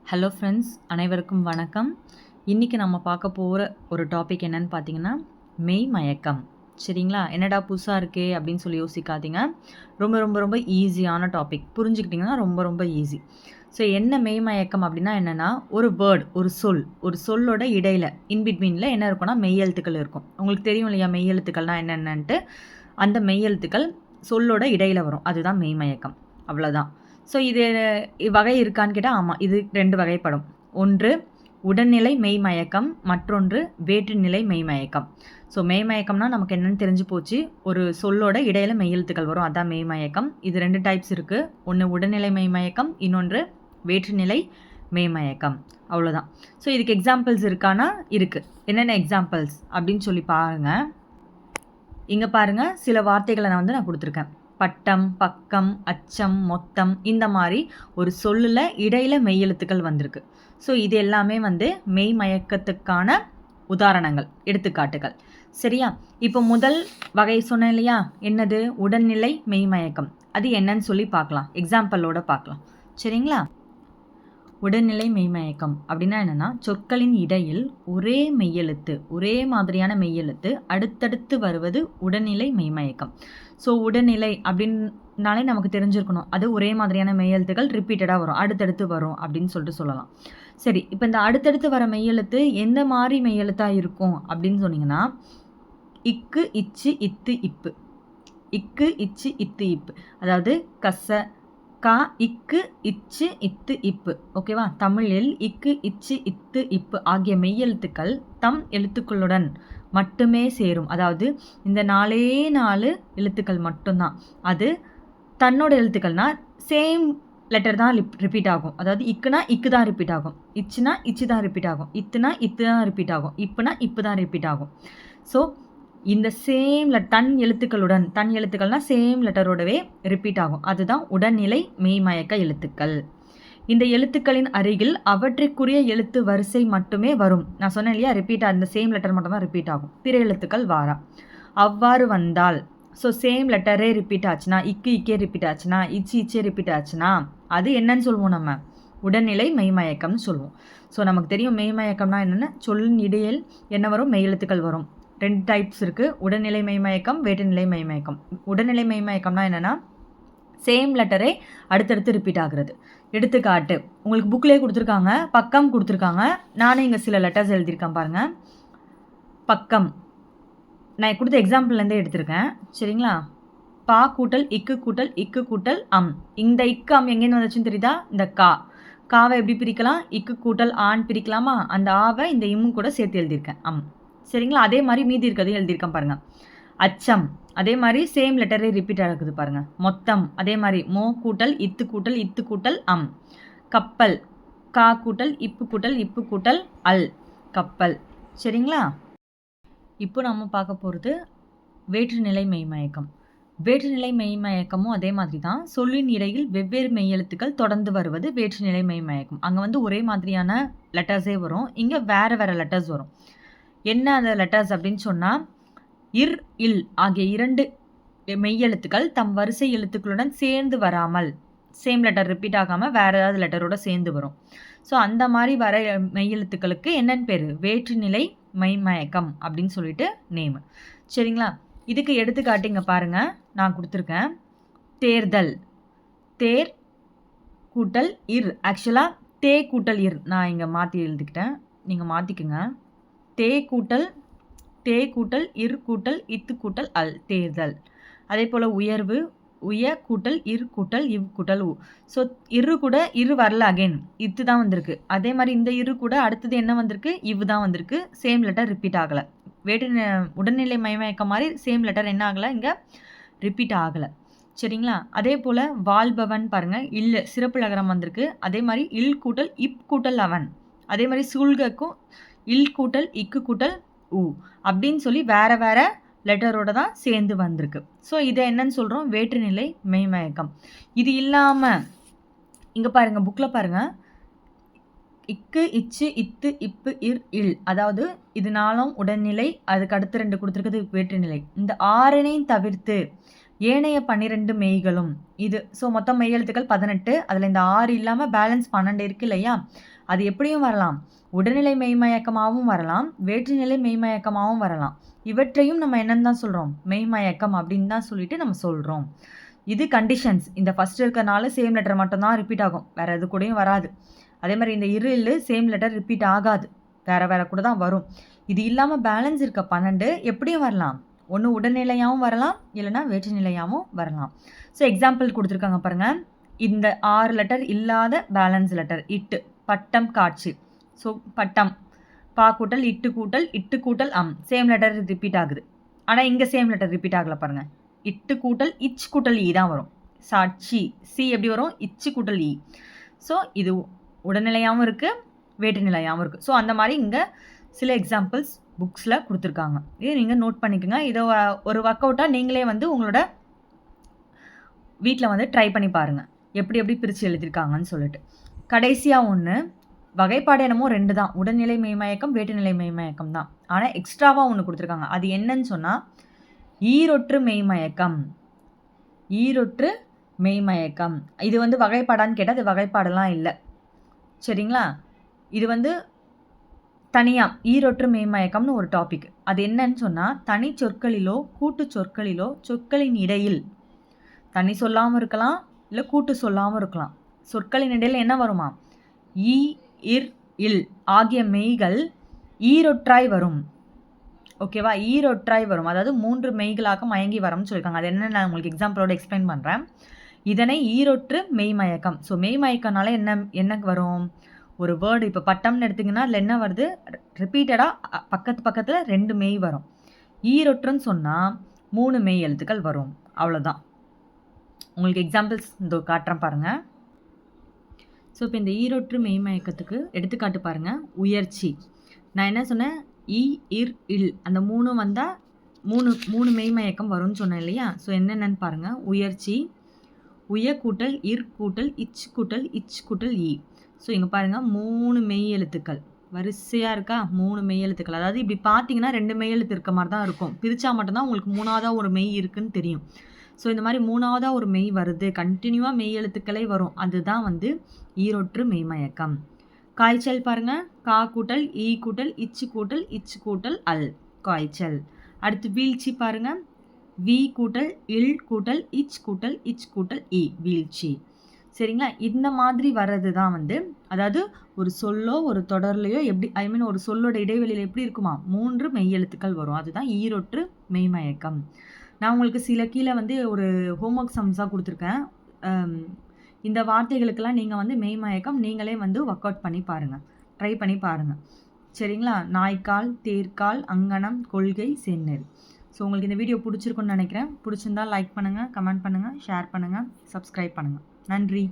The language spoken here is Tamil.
ஹலோ ஃப்ரெண்ட்ஸ், அனைவருக்கும் வணக்கம். இன்றைக்கி நம்ம பார்க்க போகிற ஒரு டாபிக் என்னன்னு பார்த்தீங்கன்னா, மெய் மயக்கம். சரிங்களா? என்னடா புதுசாக இருக்கே அப்படின்னு சொல்லி யோசிக்காதீங்க. ரொம்ப ரொம்ப ரொம்ப ஈஸியான டாபிக். புரிஞ்சுக்கிட்டிங்கன்னா ரொம்ப ரொம்ப ஈஸி. ஸோ என்ன மெய் மயக்கம் அப்படின்னா என்னென்னா, ஒரு வேர்ட், ஒரு சொல்லோட இடையில் இன்பிட்வீனில் என்ன இருக்குன்னா மெய் எழுத்துக்கள் இருக்கும். உங்களுக்கு தெரியும் இல்லையா மெய் எழுத்துக்கள்னால் என்னென்னன்ட்டு. அந்த மெய் எழுத்துக்கள் சொல்லோட இடையில் வரும். அதுதான் மெய் மயக்கம். அவ்வளோதான். ஸோ இது வகை இருக்கான்னு கேட்டால் ஆமாம், இது 2 வகைப்படும். ஒன்று உடல்நிலை மெய்மயக்கம், மற்றொன்று வேற்றுநிலை மெய்மயக்கம். ஸோ மெய்மயக்கம்னா நமக்கு என்னென்னு தெரிஞ்சு போச்சு. ஒரு சொல்லோட இடையில மெய்யெழுத்துக்கள் வரும், அதான் மெய்மயக்கம். இது 2 டைப்ஸ் இருக்குது. ஒன்று உடல்நிலை மெய்மயக்கம், இன்னொன்று வேற்றுநிலை மெய்மயக்கம். அவ்வளோதான். ஸோ இதுக்கு எக்ஸாம்பிள்ஸ் இருக்கானா? இருக்குது. என்னென்ன எக்ஸாம்பிள்ஸ் அப்படின்னு சொல்லி பாருங்கள். இங்கே பாருங்கள், சில வார்த்தைகளை நான் கொடுத்துருக்கேன். பட்டம், பக்கம், அச்சம், மொத்தம், இந்த மாதிரி ஒரு சொல்லில் இடையில் மெய்யெழுத்துக்கள் வந்திருக்கு. ஸோ இது எல்லாமே மெய் மயக்கத்துக்கான உதாரணங்கள், எடுத்துக்காட்டுகள். சரியா? இப்போ முதல் வகை சொன்னேன் இல்லையா, என்னது? உடல்நிலை மெய் மயக்கம். அது என்னன்னு சொல்லி பார்க்கலாம், எக்ஸாம்பிளோட பார்க்கலாம். சரிங்களா? உடல்நிலை மெய்மயக்கம் அப்படின்னா என்னென்னா, சொற்களின் இடையில் ஒரே மெய்யெழுத்து, ஒரே மாதிரியான மெய்யெழுத்து அடுத்தடுத்து வருவது உடல்நிலை மெய்மயக்கம். ஸோ உடல்நிலை அப்படின்னாலே நமக்கு தெரிஞ்சிருக்கணும், அது ஒரே மாதிரியான மெய்யெழுத்துக்கள் ரிப்பீட்டடாக வரும், அடுத்தடுத்து வரும் அப்படின்னு சொல்லிட்டு சொல்லலாம். சரி, இப்போ இந்த அடுத்தடுத்து வர மெய்யெழுத்து எந்த மாதிரி மெய்யெழுத்தாக இருக்கும் அப்படின்னு சொன்னீங்கன்னா, இக்கு, இச்சு, இத்து, இப்பு. இக்கு, இச்சு, இத்து, இப்பு. அதாவது கச, கா, இக்கு, இச்சு, இத்து, இப்பு. ஓகேவா? தமிழில் இக்கு, இச்சு, இத்து, இப்பு ஆகிய மெய்யெழுத்துக்கள் தம் எழுத்துக்களுடன் மட்டுமே சேரும். அதாவது இந்த 4 எழுத்துக்கள் மட்டும்தான். அது தன்னோட எழுத்துக்கள்னா சேம் லெட்டர் தான் ரிப்பீட் ஆகும். அதாவது இக்குனா இக்கு தான் ரிப்பீட் ஆகும், இச்சுனா இச்சு தான் ரிப்பீட் ஆகும், இத்துனா இத்து தான் ரிப்பீட் ஆகும், இப்புனா இப்பு தான் ரிப்பீட் ஆகும். ஸோ இந்த சேம் தன் எழுத்துக்கள்னா சேம் லெட்டரோடவே ரிப்பீட் ஆகும். அதுதான் உடல்நிலை மெய்மயக்க எழுத்துக்கள். இந்த எழுத்துக்களின் அருகில் அவற்றிற்குரிய எழுத்து வரிசை மட்டுமே வரும். நான் சொன்னேன் இல்லையா, ரிப்பீட் அந்த சேம் லெட்டர் மட்டும் தான் ரிப்பீட் ஆகும், பிற எழுத்துக்கள் வாரா. அவ்வாறு வந்தால், ஸோ சேம் லெட்டரே ரிப்பீட் ஆச்சுன்னா, இக்கே ரிப்பீட் ஆச்சுன்னா, இச்சே ரிப்பீட் ஆச்சுன்னா, அது என்னன்னு சொல்லுவோம்? நம்ம உடல்நிலை மெய்மயக்கம்னு சொல்லுவோம். ஸோ நமக்கு தெரியும் மெய்மயக்கம்னா என்னென்ன. சொல்லின் இடையில் என்ன வரும்? மெய் எழுத்துக்கள் வரும். 2 டைப்ஸ் இருக்குது, உடல்நிலை மெய்மயக்கம், வேற்றுநிலை மெய்மயக்கம். உடல்நிலை மெய்மயக்கம்னா என்னென்னா, சேம் லெட்டரே அடுத்தடுத்து ரிப்பீட் ஆகுறது. எடுத்துக்காட்டு உங்களுக்கு புக்லேயே கொடுத்துருக்காங்க, பக்கம் கொடுத்துருக்காங்க. நானே இங்கே சில லெட்டர்ஸ் எழுதியிருக்கேன் பாருங்கள். பக்கம் நான் கொடுத்த எக்ஸாம்பிள்லேருந்தே எடுத்திருக்கேன். சரிங்களா? பா கூட்டல் இக்கு கூட்டல் இக்கு கூட்டல் அம். இந்த இக்கு அம் எங்கேருந்து வந்துச்சுன்னு தெரியுதா? இந்த காவை எப்படி பிரிக்கலாம்? இக்கு கூட்டல் ஆண் பிரிக்கலாமா? அந்த ஆவை இந்த இம்மு கூட சேர்த்து எழுதியிருக்கேன், அம். சரிங்களா? அதே மாதிரி மீதி இருக்கிறதையும் எழுதியிருக்கேன் பாருங்கள். அச்சம் அதே மாதிரி சேம் லெட்டரே ரிப்பீட் ஆகுது பாருங்கள். மொத்தம் அதே மாதிரி மோ கூட்டல் இத்து கூட்டல் அம். கப்பல் கா கூட்டல் இப்பு கூட்டல் அல், கப்பல். சரிங்களா? இப்போ நம்ம பார்க்க போகிறது வேற்றுநிலை மெய்மயக்கம். வேற்றுநிலை மெய்மயக்கமும் அதே மாதிரி தான். சொல்லின் இடையில் வெவ்வேறு மெய்யெழுத்துக்கள் தொடர்ந்து வருவது வேற்றுநிலை மெய்மயக்கம். அங்கே ஒரே மாதிரியான லெட்டர்ஸே வரும், இங்கே வேறு வேறு லெட்டர்ஸ் வரும். என்ன அந்த லெட்டர்ஸ் அப்படின்னு சொன்னால், இர், இல் ஆகிய 2 மெய்யெழுத்துக்கள் தம் வரிசை எழுத்துக்களுடன் சேர்ந்து வராமல், சேம் லெட்டர் ரிப்பீட் ஆகாமல் வேறு ஏதாவது லெட்டரோட சேர்ந்து வரும். ஸோ அந்த மாதிரி வர மெய்யெழுத்துக்களுக்கு என்னென்னு பேர்? வேற்றுநிலை மெய்மயக்கம் அப்படின்னு சொல்லிட்டு நேமு. சரிங்களா? இதுக்கு எடுத்துக்காட்டு இங்கே பாருங்கள், நான் கொடுத்துருக்கேன். தேர்தல், தேர் கூட்டல் இர். ஆக்சுவலாக தே கூட்டல் இர் நான் இங்கே மாற்றி எழுதிக்கிட்டேன், நீங்கள் மாற்றிக்குங்க. தே கூட்டல் இர் கூட்டல் இத்து கூட்டல் அல், தேர்தல். அதே போல் உயர்வு, உய கூட்டல் இர் கூட்டல் இவ் கூட்டல் உ. ஸோ இரு கூட இரு வரல, அகெயின் இத்து தான் வந்திருக்கு. அதே மாதிரி இந்த இரு கூட அடுத்தது என்ன வந்திருக்கு? இவ் தான் வந்திருக்கு. சேம் லெட்டர் ரிப்பீட் ஆகலை. உடல்நிலை மெய்மயக்கம் மாதிரி சேம் லெட்டர் என்ன ஆகலை, இங்கே ரிப்பீட் ஆகலை. சரிங்களா? அதே போல் வாழ்பவன் பாருங்கள், இல்லு சிறப்பு லகரம் வந்திருக்கு. அதே மாதிரி இல் கூட்டல் இப் கூட்டல் அவன். அதே மாதிரி சூழ்கக்கும் இல் கூட்டல் இக்கு கூட்டல் உ அப்படின்னு சொல்லி வேறு வேறு லெட்டரோட தான் சேர்ந்து வந்திருக்கு. ஸோ இதை என்னன்னு சொல்கிறோம்? வேற்றுநிலை மெய்மயக்கம். இது இல்லாமல் இங்கே பாருங்கள், புக்கில் பாருங்கள், இக்கு, இச்சு, இத்து, இப்பு, இர், இல். அதாவது இது 4 உடல்நிலை, அதுக்கு அடுத்து 2 கொடுத்துருக்குது வேற்றுநிலை. இந்த 6னையும் தவிர்த்து ஏனைய 12 மெய்களும் இது. ஸோ மொத்தம் மெய் எழுத்துக்கள் 18. அதில் இந்த 6 இல்லாமல் பேலன்ஸ் 12 இருக்கு இல்லையா? அது எப்படியும் வரலாம். உடல்நிலை மெய்மயக்கமாகவும் வரலாம், வேற்றுநிலை மெய்மயக்கமாகவும் வரலாம். இவற்றையும் நம்ம என்னன்னு தான் சொல்கிறோம், மெய்மயக்கம் அப்படின்னு தான் சொல்லிட்டு நம்ம சொல்கிறோம். இது கண்டிஷன்ஸ். இந்த ஃபஸ்ட் இருக்கிறனால சேம் லெட்டர் மட்டும்தான் ரிப்பீட் ஆகும், வேறு எது கூடயும் வராது. அதே மாதிரி இந்த இரு சேம் லெட்டர் ரிப்பீட் ஆகாது, வேறு வேறு கூட தான் வரும். இது இல்லாமல் பேலன்ஸ் இருக்க 12 எப்படியும் வரலாம். ஒன்று உடல்நிலையாகவும் வரலாம், இல்லைனா வேற்றுநிலையாகவும் வரலாம். ஸோ எக்ஸாம்பிள் கொடுத்துருக்காங்க பாருங்கள். இந்த 6 லெட்டர் இல்லாத பேலன்ஸ் லெட்டர் இட்டு, பட்டம், காட்சி. ஸோ பட்டம் பா கூட்டல் இட்டு கூட்டல் இட்டு கூட்டல் சேம் லெட்டர் ரிப்பீட் ஆகுது. ஆனால் இங்கே சேம் லெட்டர் ரிப்பீட் ஆகலை பாருங்கள். இட்டு கூட்டல் இச் கூட்டல் ஈ தான் வரும். சாட்சி சி எப்படி வரும், இச்சு கூட்டல் ஈ. ஸோ இது உடல்நிலையாகவும் இருக்குது, வேற்றுநிலையாகவும் இருக்குது. ஸோ அந்த மாதிரி இங்கே சில எக்ஸாம்பிள்ஸ் புக்ஸில் கொடுத்துருக்காங்க. இதை நீங்கள் நோட் பண்ணிக்கோங்க. இதை ஒரு ஒர்க் அவுட்டாக நீங்களே வந்து உங்களோட வீட்டில் வந்து ட்ரை பண்ணி பாருங்கள், எப்படி எப்படி பிரித்து எழுதியிருக்காங்கன்னு சொல்லிட்டு. கடைசியாக ஒன்று, வகைப்பாடு என்னமோ 2 தான், உடல்நிலை மெய்மயக்கம், வேற்றுநிலை மெய்மயக்கம் தான். ஆனால் எக்ஸ்ட்ராவாக ஒன்று கொடுத்துருக்காங்க. அது என்னன்னு சொன்னால் ஈரொற்று மெய்மயக்கம். ஈரொற்று மெய்மயக்கம் இது வந்து வகைப்பாடான்னு கேட்டால் அது வகைப்பாடெல்லாம் இல்லை, சரிங்களா? இது வந்து தனியாக ஈரொற்று மெய்மயக்கம்னு ஒரு டாபிக். அது என்னன்னு சொன்னால் தனி சொற்களிலோ கூட்டு சொற்களிலோ சொற்களின் இடையில் தனி சொல்லாமல் இருக்கலாம், இல்லை கூட்டு சொல்லாமல் இருக்கலாம். சொற்களின் இடையில் என்ன வருமா, ஈ இர் இல் ஆகிய மெய்கள் ஈரொற்றாய் வரும். ஓகேவா? ஈரொற்றாய் வரும், அதாவது 3 மெய்களாக மயங்கி வரும்னு சொல்லியிருக்காங்க. அது என்ன நான் உங்களுக்கு எக்ஸாம்பிளோட எக்ஸ்பிளைன் பண்ணுறேன். இதனை ஈரொற்று மெய்மயக்கம். ஸோ மெய்மயக்கனால என்ன வரும், ஒரு வேர்டு இப்போ பட்டம்னு எடுத்திங்கன்னா அதில் என்ன வருது, ரிப்பீட்டடாக பக்கத்தில் 2 மெய் வரும். ஈரொற்றுன்னு சொன்னால் 3 மெய் எழுத்துக்கள் வரும், அவ்வளோதான். உங்களுக்கு எக்ஸாம்பிள்ஸ் இந்த காட்டுறேன் பாருங்கள். ஸோ இப்போ இந்த ஈரொற்று மெய்மயக்கத்துக்கு எடுத்துக்காட்டு பாருங்கள். உயர்ச்சி, நான் என்ன சொன்னேன், இ இர் இல் அந்த 3 வந்தால் 3 மெய்மயக்கம் வரும்னு சொன்னேன் இல்லையா? ஸோ என்னென்னு பாருங்கள். உயர்ச்சி, உய கூட்டல் இர் கூட்டல் இச் கூட்டல் இச் கூட்டல் இ. ஸோ இங்கே பாருங்கள் 3 மெய் எழுத்துக்கள் வரிசையாக இருக்கா, 3 மெய் எழுத்துக்கள். அதாவது இப்படி பார்த்தீங்கன்னா 2 மெய் எழுத்து இருக்க மாதிரி தான் இருக்கும், பிரித்தா மட்டும்தான் உங்களுக்கு 3ஆவதாக ஒரு மெய் இருக்குன்னு தெரியும். ஸோ இந்த மாதிரி 3ஆவதாக ஒரு மெய் வருது, கண்டினியூவாக மெய் எழுத்துக்களே வரும், அதுதான் வந்து ஈரொற்று மெய்மயக்கம். காய்ச்சல் பாருங்கள், கா கூட்டல் ஈ கூட்டல் இச்சு கூட்டல் இச்சு கூட்டல் அல், காய்ச்சல். அடுத்து வீழ்ச்சி பாருங்கள், வி கூட்டல் இல் கூட்டல் இச் கூட்டல் இச் கூட்டல் இ, வீழ்ச்சி. சரிங்களா? இந்த மாதிரி வர்றது தான் வந்து, அதாவது ஒரு சொல்லோ ஒரு தொடர்லையோ எப்படி ஒரு சொல்லோட இடைவெளியில் எப்படி இருக்குமா, 3 மெய் எழுத்துக்கள் வரும், அதுதான் ஈரொற்று மெய்மயக்கம். நான் உங்களுக்கு சில கீழே வந்து ஒரு ஹோம்ஒர்க் சம்ஸாக கொடுத்துருக்கேன். இந்த வார்த்தைகளுக்கெல்லாம் நீங்கள் வந்து மெய்மயக்கம் நீங்களே வந்து ஒர்க் அவுட் பண்ணி பாருங்கள், ட்ரை பண்ணி பாருங்கள், சரிங்களா? நாய்க்கால், தேர்க்கால், அங்கனம், கொள்கை, செந்நெறி. ஸோ உங்களுக்கு இந்த வீடியோ பிடிச்சிருக்குன்னு நினைக்கிறேன். பிடிச்சிருந்தால் லைக் பண்ணுங்கள், கமெண்ட் பண்ணுங்கள், ஷேர் பண்ணுங்கள், சப்ஸ்கிரைப் பண்ணுங்கள். நன்றி.